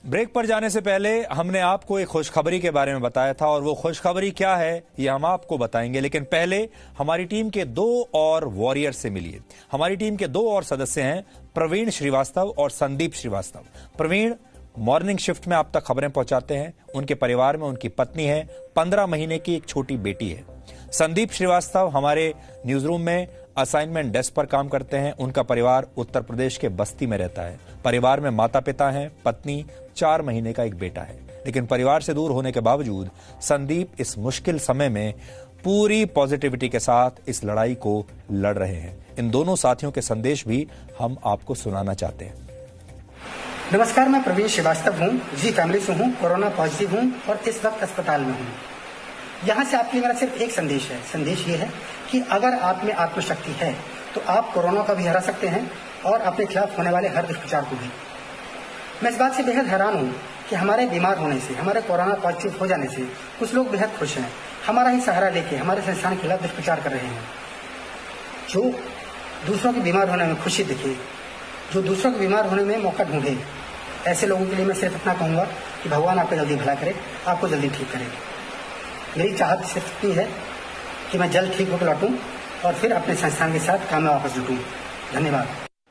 Break पर जाने से पहले हमने आपको एक खुशखबरी के बारे में बताया था और वो खुशखबरी क्या है ये हम आपको बताएंगे, लेकिन पहले हमारी टीम के 2 और वॉरियर से मिलिए। हमारी टीम के 2 और सदस्य हैं प्रवीण श्रीवास्तव और संदीप श्रीवास्तव। प्रवीण मॉर्निंग शिफ्ट में आप तक खबरें पहुंचाते हैं। उनके परिवार में उनकी पत्नी है, 15 महीने की एक छोटी बेटी है। संदीप श्रीवास्तव हमारे न्यूज रूम में असाइनमेंट डेस्क पर काम करते हैं। उनका परिवार उत्तर प्रदेश के बस्ती में रहता है। परिवार में माता पिता हैं, पत्नी, 4 महीने का एक बेटा है। लेकिन परिवार से दूर होने के बावजूद संदीप इस मुश्किल समय में पूरी पॉजिटिविटी के साथ इस लड़ाई को लड़ रहे हैं। इन दोनों साथियों के संदेश भी हम आपको सुनाना चाहते हैं। नमस्कार, मैं प्रवीण श्रीवास्तव हूँ, जी फैमिली से हूँ, कोरोना पॉजिटिव हूँ और इस वक्त अस्पताल में हूँ। यहाँ से आपके लिए मेरा सिर्फ एक संदेश है। संदेश ये है कि अगर आप में आत्मशक्ति है तो आप कोरोना का भी हरा सकते हैं और अपने खिलाफ होने वाले हर दुष्प्रचार को भी। मैं इस बात से बेहद हैरान हूँ कि हमारे बीमार होने से, हमारे कोरोना पॉजिटिव हो जाने से कुछ लोग बेहद खुश हैं। हमारा ही सहारा लेके हमारे संस्थान के खिलाफ दुष्प्रचार कर रहे हैं। जो दूसरों के बीमार होने में खुशी दिखे, जो दूसरों के बीमार होने में मौका ढूंढे, ऐसे लोगों के लिए मैं सिर्फ इतना कहूँगा कि भगवान आपको जल्दी भला करे, आपको जल्दी ठीक करे। मेरी चाहत सिर्फ इतनी है कि मैं जल्द ठीक होकर लौटूं और फिर अपने संस्थान के साथ काम में वापस जुटूं। धन्यवाद।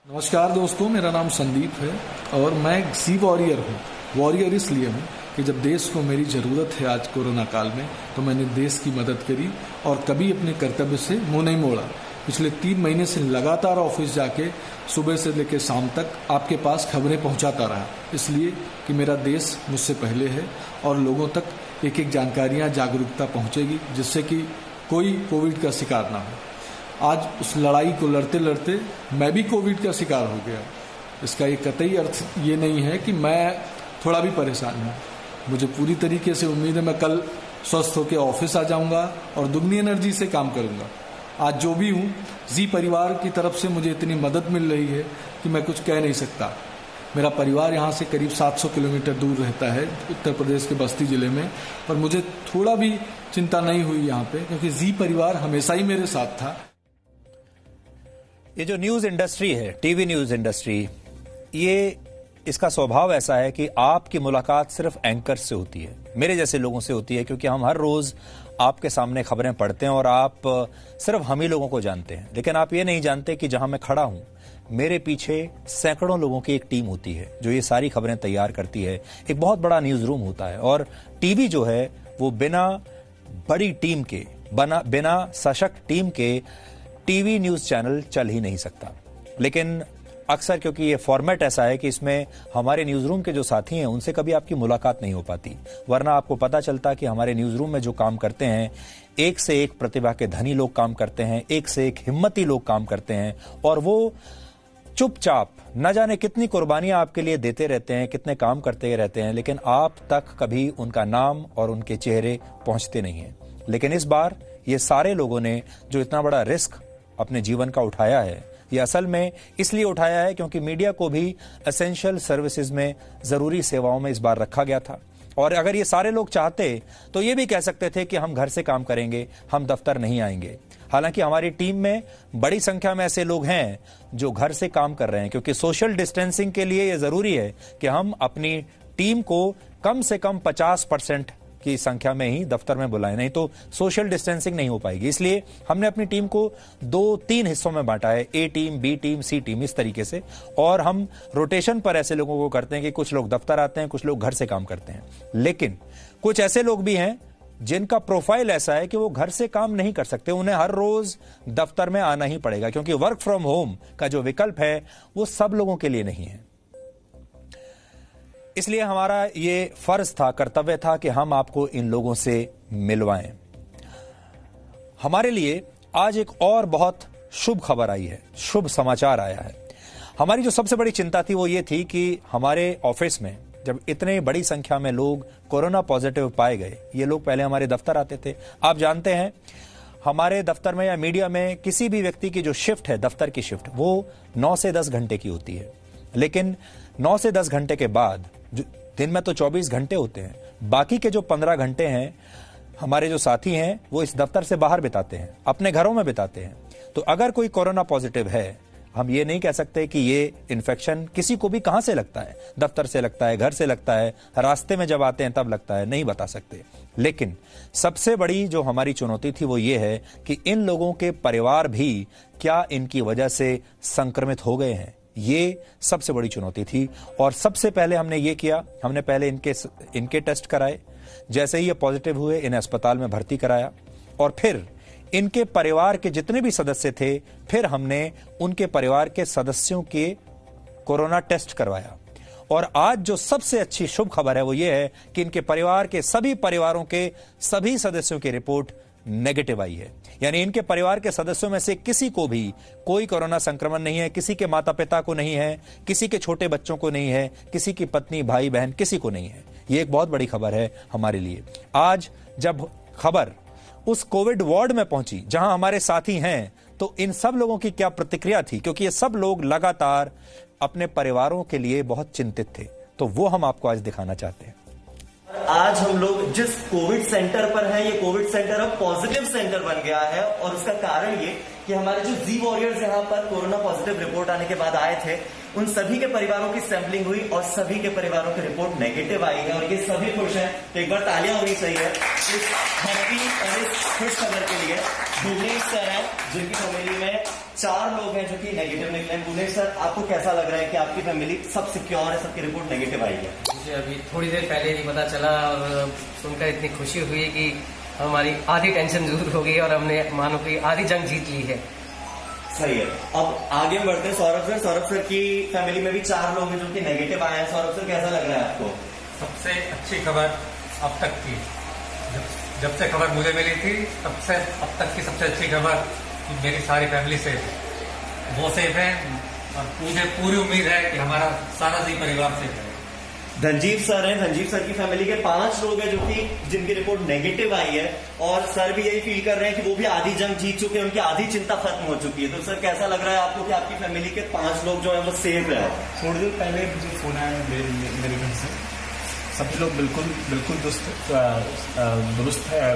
नमस्कार दोस्तों, मेरा नाम संदीप है और मैं सी वॉरियर हूँ। वॉरियर इसलिए हूँ कि जब देश को मेरी ज़रूरत है आज कोरोना काल में, तो मैंने देश की मदद करी और कभी अपने कर्तव्य से मुंह नहीं मोड़ा। पिछले 3 महीने से लगातार ऑफिस जाके सुबह से लेकर शाम तक आपके पास खबरें पहुंचाता रहा, इसलिए कि मेरा देश मुझसे पहले है और लोगों तक एक एक जानकारियां, जागरूकता पहुंचेगी जिससे कि कोई कोविड का शिकार ना हो। आज उस लड़ाई को लड़ते लड़ते मैं भी कोविड का शिकार हो गया। इसका एक कतई अर्थ ये नहीं है कि मैं थोड़ा भी परेशान हूँ। मुझे पूरी तरीके से उम्मीद है मैं कल स्वस्थ होकर ऑफिस आ जाऊँगा और दुगनी एनर्जी से काम करूँगा। आज जो भी हूँ, जी परिवार की तरफ से मुझे इतनी मदद मिल रही है कि मैं कुछ कह नहीं सकता। मेरा परिवार यहाँ से करीब 700 किलोमीटर दूर रहता है, उत्तर प्रदेश के बस्ती जिले में, पर मुझे थोड़ा भी चिंता नहीं हुई यहाँ पे, क्योंकि जी परिवार हमेशा ही मेरे साथ था। ये जो न्यूज इंडस्ट्री है, टीवी न्यूज इंडस्ट्री, ये इसका स्वभाव ऐसा है कि आपकी मुलाकात सिर्फ एंकर से होती है, मेरे जैसे लोगों से होती है, क्योंकि हम हर रोज आपके सामने खबरें पढ़ते हैं और आप सिर्फ हम ही लोगों को जानते हैं। लेकिन आप ये नहीं जानते कि जहां मैं खड़ा हूं, मेरे पीछे सैकड़ों लोगों की एक टीम होती है जो ये सारी खबरें तैयार करती है। एक बहुत बड़ा न्यूज रूम होता है और टीवी जो है वो बिना बड़ी टीम के, बिना सशक्त टीम के टीवी न्यूज चैनल चल ही नहीं सकता। लेकिन अक्सर क्योंकि ये फॉर्मेट ऐसा है कि इसमें हमारे न्यूज रूम के जो साथी हैं उनसे कभी आपकी मुलाकात नहीं हो पाती, वरना आपको पता चलता कि हमारे न्यूज रूम में जो काम करते हैं, एक से एक प्रतिभा के धनी लोग काम करते हैं, एक से एक हिम्मती लोग काम करते हैं और वो चुपचाप न जाने कितनी कुर्बानियां आपके लिए देते रहते हैं, कितने काम करते रहते हैं, लेकिन आप तक कभी उनका नाम और उनके चेहरे पहुंचते नहीं हैं। लेकिन इस बार ये सारे लोगों ने जो इतना बड़ा रिस्क अपने जीवन का उठाया है, ये असल में इसलिए उठाया है क्योंकि मीडिया को भी एसेंशियल सर्विसेज में, जरूरी सेवाओं में इस बार रखा गया था। और अगर ये सारे लोग चाहते तो ये भी कह सकते थे कि हम घर से काम करेंगे, हम दफ्तर नहीं आएंगे। हालांकि हमारी टीम में बड़ी संख्या में ऐसे लोग हैं जो घर से काम कर रहे हैं, क्योंकि सोशल डिस्टेंसिंग के लिए यह जरूरी है कि हम अपनी टीम को कम से कम 50% की संख्या में ही दफ्तर में बुलाएं, नहीं तो सोशल डिस्टेंसिंग नहीं हो पाएगी। इसलिए हमने अपनी टीम को 2-3 हिस्सों में बांटा है, ए टीम, बी टीम, सी टीम, इस तरीके से। और हम रोटेशन पर ऐसे लोगों को करते हैं कि कुछ लोग दफ्तर आते हैं, कुछ लोग घर से काम करते हैं। लेकिन कुछ ऐसे लोग भी हैं जिनका प्रोफाइल ऐसा है कि वो घर से काम नहीं कर सकते, उन्हें हर रोज दफ्तर में आना ही पड़ेगा, क्योंकि वर्क फ्रॉम होम का जो विकल्प है वो सब लोगों के लिए नहीं है। इसलिए हमारा ये फर्ज था, कर्तव्य था कि हम आपको इन लोगों से मिलवाएं। हमारे लिए आज एक और बहुत शुभ खबर आई है, शुभ समाचार आया है। हमारी जो सबसे बड़ी चिंता थी वो ये थी कि हमारे ऑफिस में जब इतने बड़ी संख्या में लोग कोरोना पॉजिटिव पाए गए, ये लोग पहले हमारे दफ्तर आते थे। आप जानते हैं हमारे दफ्तर में या मीडिया में किसी भी व्यक्ति की जो शिफ्ट है, दफ्तर की शिफ्ट, वो 9 से 10 घंटे की होती है। लेकिन 9 से 10 घंटे के बाद दिन में तो 24 घंटे होते हैं, बाकी के जो 15 घंटे हैं हमारे जो साथी हैं वो इस दफ्तर से बाहर बिताते हैं, अपने घरों में बिताते हैं। तो अगर कोई कोरोना पॉजिटिव है, हम ये नहीं कह सकते कि ये इन्फेक्शन किसी को भी कहां से लगता है, दफ्तर से लगता है, घर से लगता है, रास्ते में जब आते हैं तब लगता है, नहीं बता सकते। लेकिन सबसे बड़ी जो हमारी चुनौती थी वो ये है कि इन लोगों के परिवार भी क्या इनकी वजह से संक्रमित हो गए हैं, ये सबसे बड़ी चुनौती थी। और सबसे पहले हमने ये किया, हमने पहले इनके टेस्ट कराए, जैसे ही ये पॉजिटिव हुए इन्हें अस्पताल में भर्ती कराया, और फिर इनके परिवार के जितने भी सदस्य थे, फिर हमने उनके परिवार के सदस्यों के कोरोना टेस्ट करवाया। और आज जो सबसे अच्छी शुभ खबर है वो ये है कि इनके परिवार के सभी परिवारों के सभी सदस्यों की रिपोर्ट नेगेटिव आई है। यानी इनके परिवार के सदस्यों में से किसी को भी कोई कोरोना संक्रमण नहीं है, किसी के माता पिता को नहीं है, किसी के छोटे बच्चों को नहीं है, किसी की पत्नी भाई बहन किसी को नहीं है। ये एक बहुत बड़ी खबर है हमारे लिए। आज जब खबर उस कोविड वार्ड में पहुंची जहां हमारे साथी हैं, तो इन सब लोगों की क्या प्रतिक्रिया थी, क्योंकि ये सब लोग लगातार अपने परिवारों के लिए बहुत चिंतित थे, तो वो हम आपको आज दिखाना चाहते हैं। आज हम लोग जिस कोविड सेंटर पर हैं, ये कोविड सेंटर अब पॉजिटिव सेंटर बन गया है, और उसका कारण ये कि हमारे जो जी वॉरियर्स यहाँ पर कोरोना पॉजिटिव रिपोर्ट आने के बाद आए थे, उन सभी के परिवारों की सैंपलिंग हुई और सभी के परिवारों की रिपोर्ट नेगेटिव आई है, और ये सभी खुश हैं। तो एक बार तालियां होनी चाहिए इस हैप्पी और इस खुश खबर के लिए। भुवनेश सर हैं जिनकी फैमिली में 4 लोग हैं जो कि नेगेटिव निकले। भुवनेश सर, आपको कैसा लग रहा है कि आपकी फैमिली सब सिक्योर है, सबकी रिपोर्ट नेगेटिव आई है? मुझे अभी थोड़ी देर पहले ही पता चला और सुनकर इतनी खुशी हुई कि हमारी आधी टेंशन दूर हो गई और हमने मानो कि आधी जंग जीत ली है। सही है। अब आगे बढ़ते हैं सौरभ सर की फैमिली में भी 4 लोग हैं जो कि नेगेटिव आए हैं। सौरभ सर, कैसा लग रहा है आपको? सबसे अच्छी खबर अब तक की, जब से खबर मुझे मिली थी तब से अब तक की सबसे अच्छी खबर कि मेरी सारी फैमिली सेफ है, वो सेफ है, और मुझे पूरी उम्मीद है कि हमारा सारा जी परिवार सेफ है। धनजीव सर हैं, धनजीव सर की फैमिली के 5 लोग हैं जो कि जिनकी रिपोर्ट नेगेटिव आई है, और सर भी यही फील कर रहे हैं कि वो भी आधी जंग जीत चुके हैं, उनकी आधी चिंता खत्म हो चुकी है। तो सर, कैसा लग रहा है आपको कि आपकी फैमिली के 5 लोग जो है वो सेफ है? थोड़ी देर पहले मुझे फोन आया मेरे घर से, सभी लोग बिल्कुल दुरुस्त है,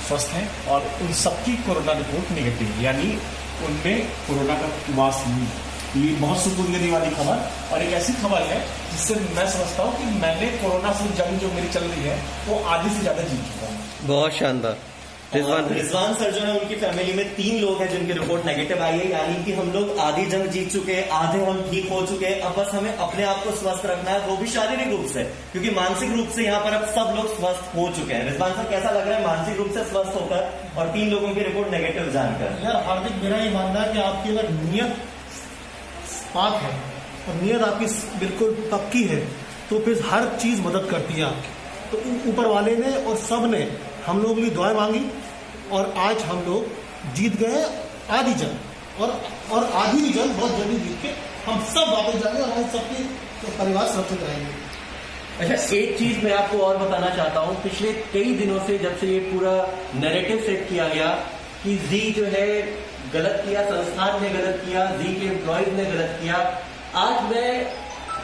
स्वस्थ हैं, और उन सबकी कोरोना रिपोर्ट निगेटिव, यानी उनमें कोरोना का वास नहीं। ये बहुत सुकून देने वाली खबर, और एक ऐसी खबर है जिससे मैं समझता हूँ कि मैंने कोरोना से जंग जो मेरी चल रही है वो आधी से ज्यादा जीत चुका हूँ। बहुत शानदार। रिजवान सर जो है उनकी फैमिली में 3 लोग हैं जिनकी रिपोर्ट नेगेटिव आई है, यानी कि हम लोग आधी जंग जीत चुके हैं, आधे हम ठीक हो चुके हैं। अब बस हमें अपने आप को स्वस्थ रखना है, वो भी शारीरिक रूप से, क्योंकि मानसिक रूप से यहाँ पर अब सब लोग स्वस्थ हो चुके हैं। रिजवान सर, कैसा लग रहा है मानसिक रूप से स्वस्थ होकर और 3 लोगों की रिपोर्ट नेगेटिव जानकर? यार हार्दिक, मेरा ये मानना है कि आपकी अगर नीयत पाक है और नीयत आपकी बिल्कुल पक्की है तो फिर हर चीज मदद करती है आपकी। तो ऊपर वाले ने और सब ने हम लोगों के लिए दुआएं मांगी, और आज हम लोग जीत गए आधी जंग, और आधी जंग बहुत जल्दी जीत के हम सब वापस जाएंगे और हमारे सबके परिवार सुरक्षित रहेंगे। अच्छा, एक चीज मैं आपको और बताना चाहता हूँ। पिछले कई दिनों से जब से ये पूरा नैरेटिव सेट किया गया कि जी जो है गलत किया, संस्थान ने गलत किया, जी के एम्प्लॉयज ने गलत किया, आज मैं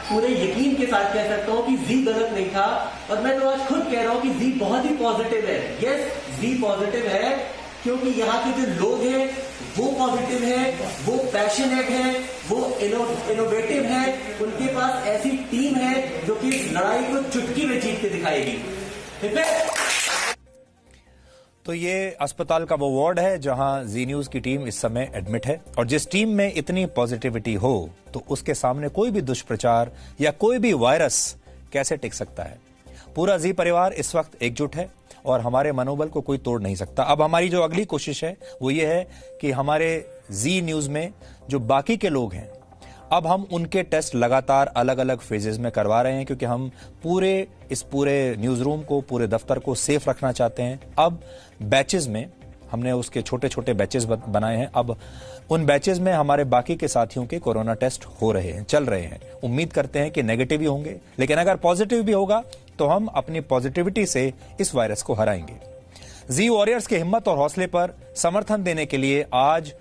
पूरे यकीन के साथ कह सकता हूं कि जी गलत नहीं था, और मैं तो आज खुद कह रहा हूं कि जी बहुत ही पॉजिटिव है। यस, जी पॉजिटिव है, क्योंकि यहाँ के जो लोग हैं वो पॉजिटिव है, वो पैशनेट है, वो इनोवेटिव है, उनके पास ऐसी टीम है जो कि इस लड़ाई को चुटकी में जीत के दिखाएगी। ठीक है। तो ये अस्पताल का वो वार्ड है जहां जी न्यूज की टीम इस समय एडमिट है, और जिस टीम में इतनी पॉजिटिविटी हो तो उसके सामने कोई भी दुष्प्रचार या कोई भी वायरस कैसे टिक सकता है। पूरा जी परिवार इस वक्त एकजुट है और हमारे मनोबल को कोई तोड़ नहीं सकता। अब हमारी जो अगली कोशिश है वो ये है कि हमारे जी न्यूज में जो बाकी के लोग हैं, अब हम उनके टेस्ट लगातार अलग अलग फेजेस में करवा रहे हैं, क्योंकि हम इस पूरे न्यूज रूम को, पूरे दफ्तर को सेफ रखना चाहते हैं। अब बैचेस में हमने उसके छोटे छोटे बैचेस बनाए हैं। अब उन बैचेस में हमारे बाकी के साथियों के कोरोना टेस्ट हो रहे हैं, चल रहे हैं। उम्मीद करते हैं कि नेगेटिव ही होंगे, लेकिन अगर पॉजिटिव भी होगा तो हम अपनी पॉजिटिविटी से इस वायरस को हराएंगे। जी वॉरियर्स के हिम्मत और हौसले पर समर्थन देने के लिए आज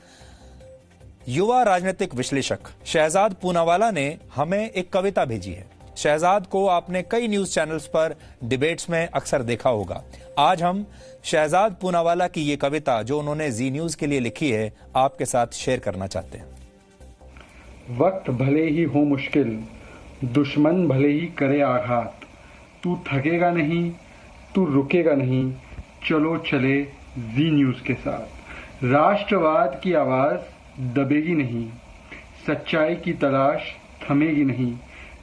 युवा राजनीतिक विश्लेषक शहजाद पूनावाला ने हमें एक कविता भेजी है। शहजाद को आपने कई न्यूज चैनल्स पर डिबेट्स में अक्सर देखा होगा। आज हम शहजाद पूनावाला की ये कविता जो उन्होंने जी न्यूज के लिए लिखी है आपके साथ शेयर करना चाहते हैं। वक्त भले ही हो मुश्किल, दुश्मन भले ही करे आघात, तू थकेगा नहीं, तू रुकेगा नहीं, चलो चले जी न्यूज़ के साथ। राष्ट्रवाद की आवाज़ दबेगी नहीं, सच्चाई की तलाश थमेगी नहीं,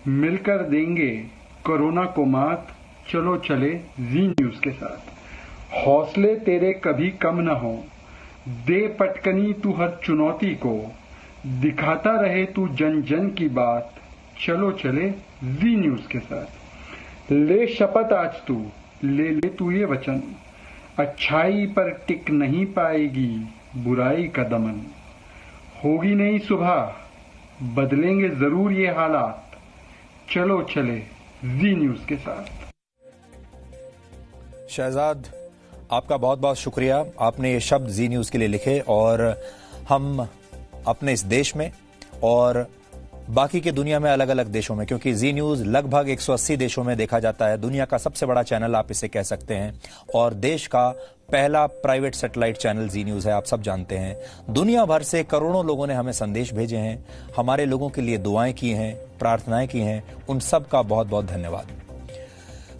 मिलकर देंगे कोरोना को मात, चलो चले जी न्यूज़ के साथ। हौसले तेरे कभी कम न हो, दे पटकनी तू हर चुनौती को, दिखाता रहे तू जन जन की बात, चलो चले जी न्यूज़ के साथ। ले शपथ आज तू, ले तू ये वचन, अच्छाई पर टिक नहीं पाएगी बुराई का दमन, होगी नहीं सुबह, बदलेंगे जरूर ये हालात, चलो चले जी न्यूज़ के साथ। शहजाद, आपका बहुत बहुत शुक्रिया। आपने ये शब्द जी न्यूज़ के लिए लिखे और हम अपने इस देश में और बाकी की दुनिया में अलग अलग देशों में, क्योंकि जी न्यूज़ लगभग 180 देशों में देखा जाता है, दुनिया का सबसे बड़ा चैनल आप इसे कह सकते हैं और देश का पहला प्राइवेट सैटेलाइट चैनल जी न्यूज़ है, आप सब जानते हैं। दुनिया भर से करोड़ों लोगों ने हमें संदेश भेजे हैं, हमारे लोगों के लिए दुआएं की हैं, प्रार्थनाएं की हैं, उन सब का बहुत बहुत धन्यवाद।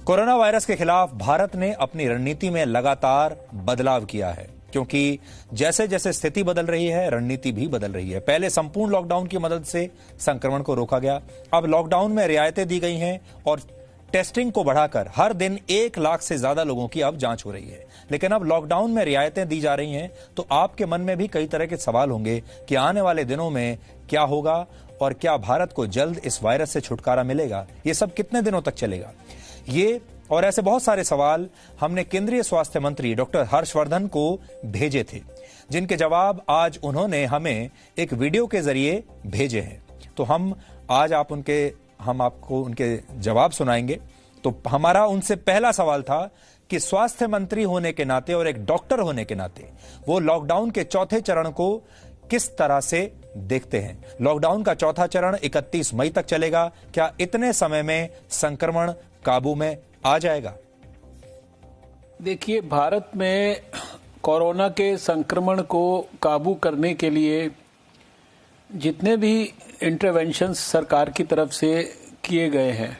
कोरोना वायरस के खिलाफ भारत ने अपनी रणनीति में लगातार बदलाव किया है, क्योंकि जैसे जैसे स्थिति बदल रही है रणनीति भी बदल रही है। पहले संपूर्ण लॉकडाउन की मदद से संक्रमण को रोका गया, अब लॉकडाउन में रियायतें दी गई हैं और टेस्टिंग को बढ़ाकर हर दिन 1 लाख से ज्यादा लोगों की अब जांच हो रही है। लेकिन अब लॉकडाउन में रियायतें दी जा रही हैं तो आपके मन में भी कई तरह के सवाल होंगे कि आने वाले दिनों में क्या होगा और क्या भारत को जल्द इस वायरस से छुटकारा मिलेगा, ये सब कितने दिनों तक चलेगा। ये और ऐसे बहुत सारे सवाल हमने केंद्रीय स्वास्थ्य मंत्री डॉक्टर हर्षवर्धन को भेजे थे, जिनके जवाब आज उन्होंने हमें एक वीडियो के जरिए भेजे हैं। तो हम आपको उनके जवाब सुनाएंगे। तो हमारा उनसे पहला सवाल था कि स्वास्थ्य मंत्री होने के नाते और एक डॉक्टर होने के नाते वो लॉकडाउन के चौथे चरण को किस तरह से देखते हैं। लॉकडाउन का चौथा चरण 31 मई तक चलेगा। क्या इतने समय में संक्रमण काबू में आ जाएगा? देखिए, भारत में कोरोना के संक्रमण को काबू करने के लिए जितने भी इंटरवेंशंस सरकार की तरफ से किए गए हैं,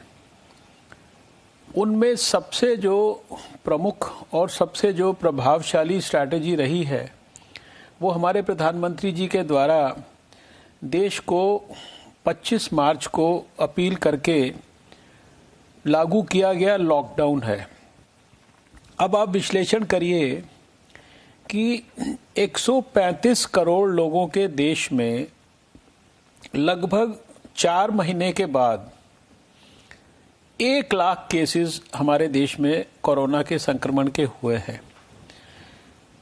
उनमें सबसे जो प्रमुख और सबसे जो प्रभावशाली स्ट्रैटेजी रही है वो हमारे प्रधानमंत्री जी के द्वारा देश को 25 मार्च को अपील करके लागू किया गया लॉकडाउन है। अब आप विश्लेषण करिए कि 135 करोड़ लोगों के देश में लगभग 4 महीने के बाद 1 लाख केसेस हमारे देश में कोरोना के संक्रमण के हुए हैं।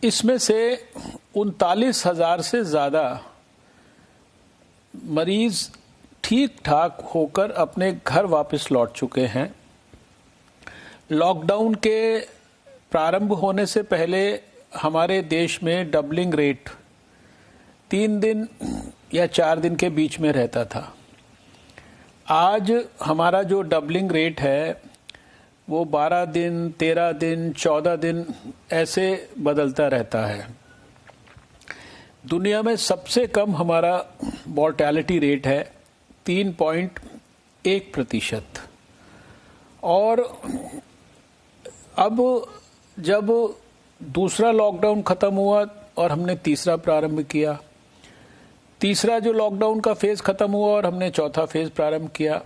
इसमें से 39,000 से ज़्यादा मरीज ठीक ठाक होकर अपने घर वापस लौट चुके हैं। लॉकडाउन के प्रारंभ होने से पहले हमारे देश में डबलिंग रेट 3 दिन या 4 दिन के बीच में रहता था। आज हमारा जो डबलिंग रेट है वो 12 दिन, 13 दिन, 14 दिन ऐसे बदलता रहता है। दुनिया में सबसे कम हमारा मॉर्टेलिटी रेट है 3.1%। और अब जब दूसरा लॉकडाउन खत्म हुआ और हमने तीसरा प्रारंभ किया, तीसरा जो लॉकडाउन का फेज खत्म हुआ और हमने चौथा फेज प्रारंभ किया,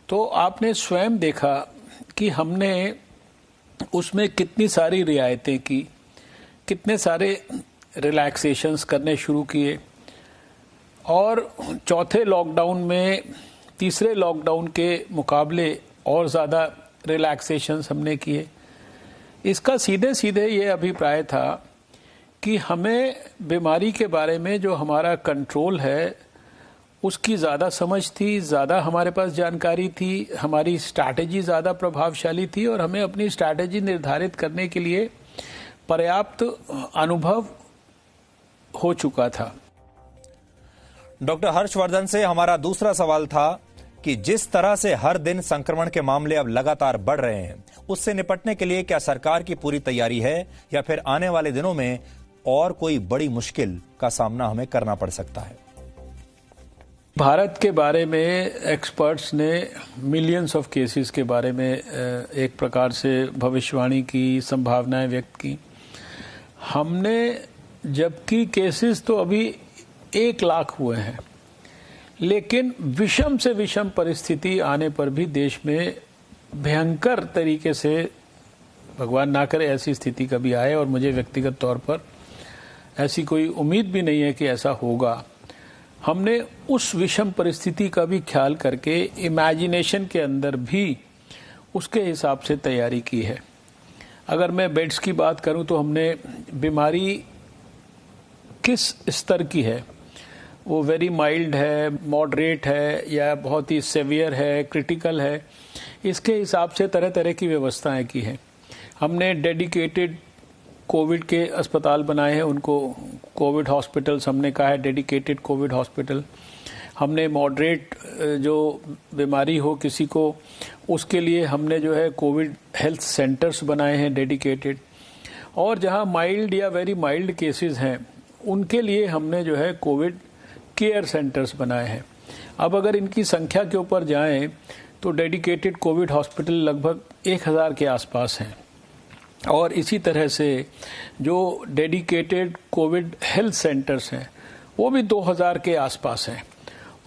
तो आपने स्वयं देखा कि हमने उसमें कितनी सारी रियायतें की, कितने सारे रिलैक्सेशंस करने शुरू किए और चौथे लॉकडाउन में तीसरे लॉकडाउन के मुकाबले और ज़्यादा रिलैक्सेशंस हमने किए। इसका सीधे सीधे ये अभिप्राय था कि हमें बीमारी के बारे में जो हमारा कंट्रोल है उसकी ज़्यादा समझ थी, ज़्यादा हमारे पास जानकारी थी, हमारी स्ट्रैटेजी ज़्यादा प्रभावशाली थी और हमें अपनी स्ट्रैटेजी निर्धारित करने के लिए पर्याप्त अनुभव हो चुका था। डॉक्टर हर्षवर्धन से हमारा दूसरा सवाल था कि जिस तरह से हर दिन संक्रमण के मामले अब लगातार बढ़ रहे हैं, उससे निपटने के लिए क्या सरकार की पूरी तैयारी है या फिर आने वाले दिनों में और कोई बड़ी मुश्किल का सामना हमें करना पड़ सकता है? भारत के बारे में एक्सपर्ट्स ने मिलियंस ऑफ केसेस के बारे में एक प्रकार से भविष्यवाणी की, संभावनाएं व्यक्त की। हमने जबकि केसेस तो अभी 1 लाख हुए हैं, लेकिन विषम से विषम परिस्थिति आने पर भी देश में भयंकर तरीके से, भगवान ना करे ऐसी स्थिति कभी आए, और मुझे व्यक्तिगत तौर पर ऐसी कोई उम्मीद भी नहीं है कि ऐसा होगा। हमने उस विषम परिस्थिति का भी ख्याल करके इमेजिनेशन के अंदर भी उसके हिसाब से तैयारी की है। अगर मैं बेड्स की बात करूं तो हमने बीमारी किस स्तर की है, वो वेरी माइल्ड है, मॉडरेट है, या बहुत ही सेवियर है, क्रिटिकल है, इसके हिसाब से तरह तरह की व्यवस्थाएं की हैं। हमने डेडिकेटेड कोविड के अस्पताल बनाए हैं, उनको कोविड हॉस्पिटल्स हमने कहा है, डेडिकेटेड कोविड हॉस्पिटल। हमने मॉडरेट जो बीमारी हो किसी को, उसके लिए हमने जो है कोविड हेल्थ सेंटर्स बनाए हैं डेडिकेटेड, और जहां माइल्ड या वेरी माइल्ड केसेस हैं उनके लिए हमने जो है कोविड केयर सेंटर्स बनाए हैं। अब अगर इनकी संख्या के ऊपर जाएं तो डेडिकेटेड कोविड हॉस्पिटल लगभग 1000 के आसपास हैं, और इसी तरह से जो डेडिकेटेड कोविड हेल्थ सेंटर्स हैं वो भी 2000 के आसपास हैं।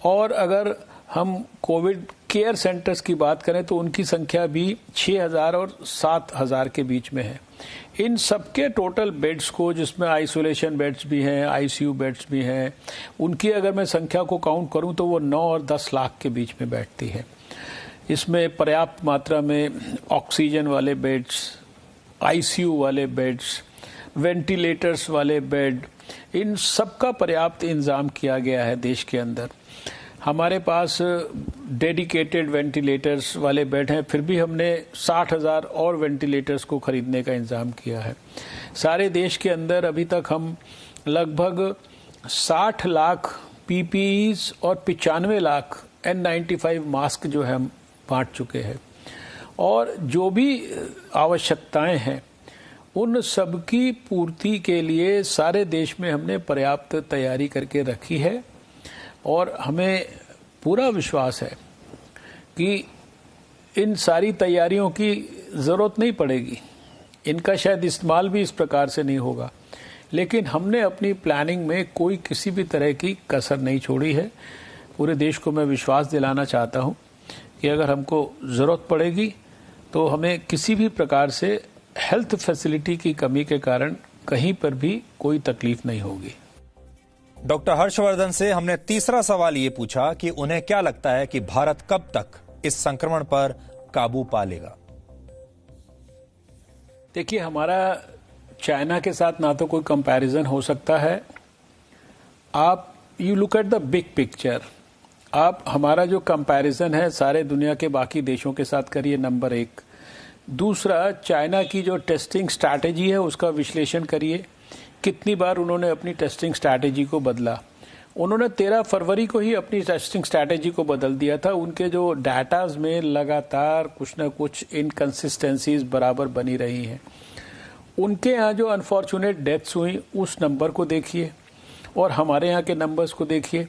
और अगर हम कोविड केयर सेंटर्स की बात करें तो उनकी संख्या भी 6000 और 7000 के बीच में है। इन सबके टोटल बेड्स को, जिसमें आइसोलेशन बेड्स भी हैं, आईसीयू बेड्स भी हैं, उनकी अगर मैं संख्या को काउंट करूं तो वो 9 और 10 लाख के बीच में बैठती है। इसमें पर्याप्त मात्रा में ऑक्सीजन वाले बेड्स, आईसीयू वाले बेड्स, वेंटिलेटर्स वाले बेड, इन सबका पर्याप्त इंतजाम किया गया है देश के अंदर। हमारे पास डेडिकेटेड वेंटिलेटर्स वाले बेड हैं, फिर भी हमने 60,000 और वेंटिलेटर्स को खरीदने का इंतजाम किया है। सारे देश के अंदर अभी तक हम लगभग 60 लाख पीपीईज और 95 लाख N95 मास्क जो है हम बांट चुके हैं। और जो भी आवश्यकताएं हैं उन सब की पूर्ति के लिए सारे देश में हमने पर्याप्त तैयारी करके रखी है, और हमें पूरा विश्वास है कि इन सारी तैयारियों की ज़रूरत नहीं पड़ेगी। इनका शायद इस्तेमाल भी इस प्रकार से नहीं होगा, लेकिन हमने अपनी प्लानिंग में कोई किसी भी तरह की कसर नहीं छोड़ी है। पूरे देश को मैं विश्वास दिलाना चाहता हूं कि अगर हमको ज़रूरत पड़ेगी तो हमें किसी भी प्रकार से हेल्थ फैसिलिटी की कमी के कारण कहीं पर भी कोई तकलीफ नहीं होगी। डॉक्टर हर्षवर्धन से हमने तीसरा सवाल ये पूछा कि उन्हें क्या लगता है कि भारत कब तक इस संक्रमण पर काबू पा लेगा। देखिए, हमारा चाइना के साथ ना तो कोई कंपैरिजन हो सकता है। आप you look at the big picture. आप हमारा जो कंपैरिजन है सारे दुनिया के बाकी देशों के साथ करिए, नंबर 1। दूसरा, चाइना की जो टेस्टिंग स्ट्रैटेजी है उसका विश्लेषण करिए, कितनी बार उन्होंने अपनी टेस्टिंग स्ट्रैटेजी को बदला। उन्होंने 13 फरवरी को ही अपनी टेस्टिंग स्ट्रैटेजी को बदल दिया था। उनके जो डाटाज में लगातार कुछ न कुछ इनकंसिस्टेंसीज बराबर बनी रही हैं। उनके यहाँ जो अनफॉर्चुनेट डेथ्स हुई उस नंबर को देखिए और हमारे यहाँ के नंबर्स को देखिए।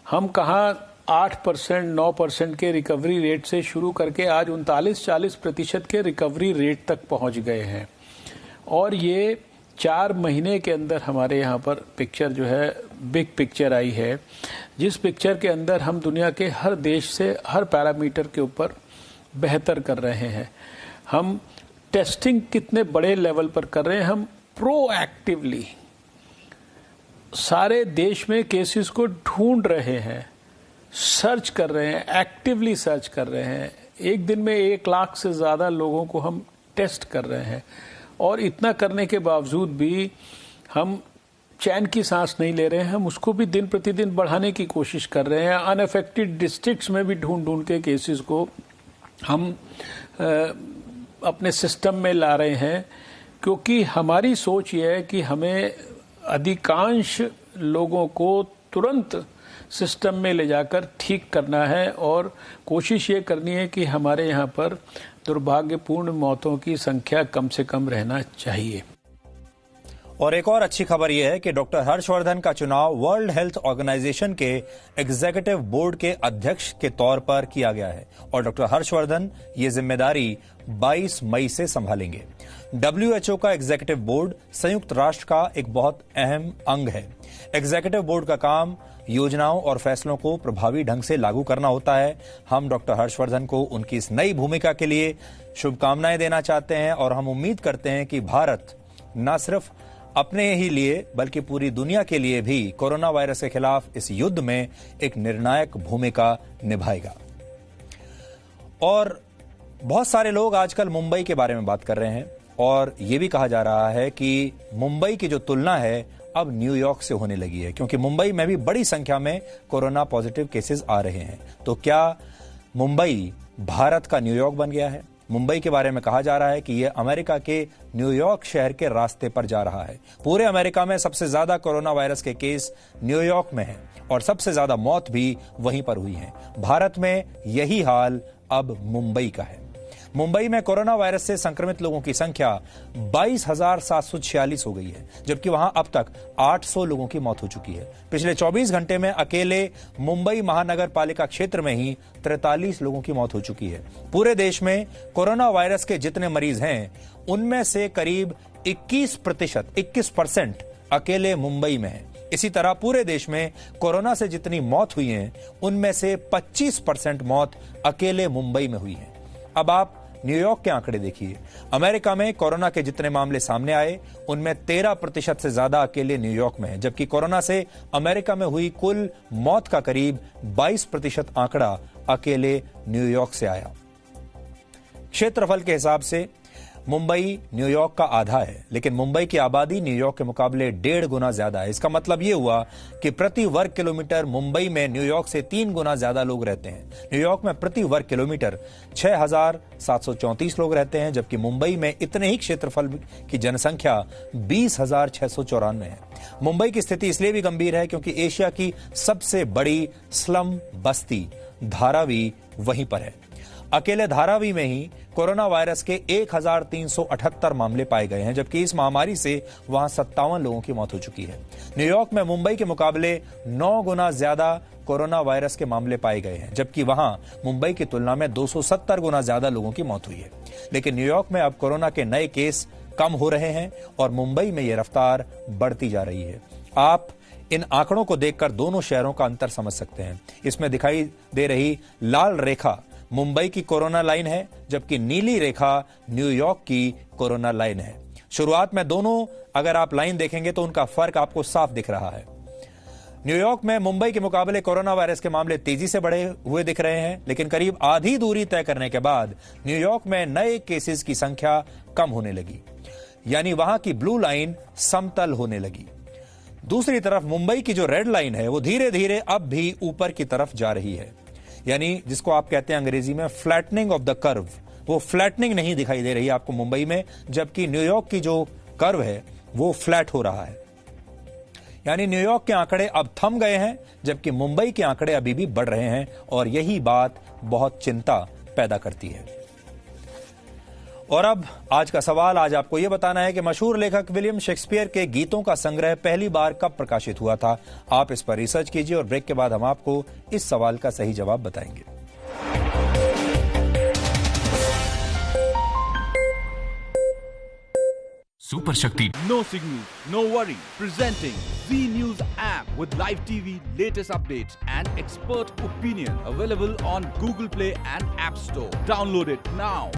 हम कहाँ 8%, 9% के रिकवरी रेट से शुरू करके आज 39-40% के रिकवरी रेट तक पहुंच गए हैं। और ये 4 महीने के अंदर हमारे यहाँ पर पिक्चर जो है बिग पिक्चर आई है, जिस पिक्चर के अंदर हम दुनिया के हर देश से हर पैरामीटर के ऊपर बेहतर कर रहे हैं। हम टेस्टिंग कितने बड़े लेवल पर कर रहे हैं, हम प्रोएक्टिवली सारे देश में केसेस को ढूंढ रहे हैं, सर्च कर रहे हैं, एक्टिवली सर्च कर रहे हैं। एक दिन में 1 लाख से ज्यादा लोगों को हम टेस्ट कर रहे हैं, और इतना करने के बावजूद भी हम चैन की सांस नहीं ले रहे हैं। हम उसको भी दिन प्रतिदिन बढ़ाने की कोशिश कर रहे हैं। अनअफेक्टेड डिस्ट्रिक्ट्स में भी ढूंढ ढूंढ के केसेस को हम अपने सिस्टम में ला रहे हैं, क्योंकि हमारी सोच ये है कि हमें अधिकांश लोगों को तुरंत सिस्टम में ले जाकर ठीक करना है, और कोशिश ये करनी है कि हमारे यहाँ पर दुर्भाग्यपूर्ण मौतों की संख्या कम से कम रहना चाहिए। और एक और अच्छी खबर यह है कि डॉक्टर हर्षवर्धन का चुनाव वर्ल्ड हेल्थ ऑर्गेनाइजेशन के एग्जीक्यूटिव बोर्ड के अध्यक्ष के तौर पर किया गया है और डॉक्टर हर्षवर्धन ये जिम्मेदारी 22 मई से संभालेंगे। WHO का एग्जीक्यूटिव बोर्ड संयुक्त राष्ट्र का एक बहुत अहम अंग है। एग्जीक्यूटिव बोर्ड का काम योजनाओं और फैसलों को प्रभावी ढंग से लागू करना होता है। हम डॉक्टर हर्षवर्धन को उनकी इस नई भूमिका के लिए शुभकामनाएं देना चाहते हैं और हम उम्मीद करते हैं कि भारत न सिर्फ अपने ही लिए बल्कि पूरी दुनिया के लिए भी कोरोना वायरस के खिलाफ इस युद्ध में एक निर्णायक भूमिका निभाएगा। और बहुत सारे लोग आजकल मुंबई के बारे में बात कर रहे हैं और यह भी कहा जा रहा है कि मुंबई की जो तुलना है अब न्यूयॉर्क से होने लगी है, क्योंकि मुंबई में भी बड़ी संख्या में कोरोना पॉजिटिव केसेस आ रहे हैं। तो क्या मुंबई भारत का न्यूयॉर्क बन गया है? मुंबई के बारे में कहा जा रहा है कि यह अमेरिका के न्यूयॉर्क शहर के रास्ते पर जा रहा है। पूरे अमेरिका में सबसे ज्यादा कोरोना वायरस के केस न्यूयॉर्क में हैं और सबसे ज्यादा मौत भी वहीं पर हुई है। भारत में यही हाल अब मुंबई का है। मुंबई में कोरोना वायरस से संक्रमित लोगों की संख्या 22,746 हो गई है, जबकि वहां अब तक 800 लोगों की मौत हो चुकी है। पिछले 24 घंटे में अकेले मुंबई महानगर पालिका क्षेत्र में ही 43 लोगों की मौत हो चुकी है। पूरे देश में कोरोना वायरस के जितने मरीज हैं उनमें से करीब 21% अकेले मुंबई में है। इसी तरह पूरे देश में कोरोना से जितनी मौत हुई है उनमें से 25% मौत अकेले मुंबई में हुई है। अब आप न्यूयॉर्क के आंकड़े देखिए। अमेरिका में कोरोना के जितने मामले सामने आए उनमें 13% से ज्यादा अकेले न्यूयॉर्क में है, जबकि कोरोना से अमेरिका में हुई कुल मौत का करीब 22% आंकड़ा अकेले न्यूयॉर्क से आया। क्षेत्रफल के हिसाब से मुंबई न्यूयॉर्क का आधा है, लेकिन मुंबई की आबादी न्यूयॉर्क के मुकाबले 1.5 गुना ज्यादा है। इसका मतलब यह हुआ कि प्रति वर्ग किलोमीटर मुंबई में न्यूयॉर्क से 3 गुना ज्यादा लोग रहते हैं। न्यूयॉर्क में प्रति वर्ग किलोमीटर 6,734 लोग रहते हैं, जबकि मुंबई में इतने ही क्षेत्रफल की जनसंख्या 20,694 है। मुंबई की स्थिति इसलिए भी गंभीर है क्योंकि एशिया की सबसे बड़ी स्लम बस्ती धारावी वहीं पर है। अकेले धारावी में ही कोरोना वायरस के 1,378 मामले पाए गए हैं, जबकि इस महामारी से वहां 57 लोगों की मौत हो चुकी है। न्यूयॉर्क में मुंबई के मुकाबले 9 गुना ज्यादा कोरोना वायरस के मामले पाए गए हैं, जबकि वहां मुंबई की तुलना में 270 गुना ज्यादा लोगों की मौत हुई है। लेकिन न्यूयॉर्क में अब कोरोना के नए केस कम हो रहे हैं और मुंबई में यह रफ्तार बढ़ती जा रही है। आप इन आंकड़ों को देखकर दोनों शहरों का अंतर समझ सकते हैं। इसमें दिखाई दे रही लाल रेखा मुंबई की कोरोना लाइन है, जबकि नीली रेखा न्यूयॉर्क की कोरोना लाइन है। शुरुआत में दोनों अगर आप लाइन देखेंगे तो उनका फर्क आपको साफ दिख रहा है। न्यूयॉर्क में मुंबई के मुकाबले कोरोना वायरस के मामले तेजी से बढ़े हुए दिख रहे हैं, लेकिन करीब आधी दूरी तय करने के बाद न्यूयॉर्क में नए केसेस की संख्या कम होने लगी, यानी वहां की ब्लू लाइन समतल होने लगी। दूसरी तरफ मुंबई की जो रेड लाइन है वो धीरे धीरे अब भी ऊपर की तरफ जा रही है, यानी जिसको आप कहते हैं अंग्रेजी में फ्लैटनिंग ऑफ द कर्व। वो फ्लैटनिंग नहीं दिखाई दे रही आपको मुंबई में, जबकि न्यूयॉर्क की जो कर्व है वो फ्लैट हो रहा है। यानी न्यूयॉर्क के आंकड़े अब थम गए हैं, जबकि मुंबई के आंकड़े अभी भी बढ़ रहे हैं और यही बात बहुत चिंता पैदा करती है। और अब आज का सवाल आज आपको यह बताना है कि मशहूर लेखक विलियम शेक्सपियर के गीतों का संग्रह पहली बार कब प्रकाशित हुआ था। आप इस पर रिसर्च कीजिए और ब्रेक के बाद हम आपको इस सवाल का सही जवाब बताएंगे। सुपर शक्ति No signal, no worry. Presenting Z News app with live TV, latest updates and expert opinion. Available on Google Play and App Store. Download it now.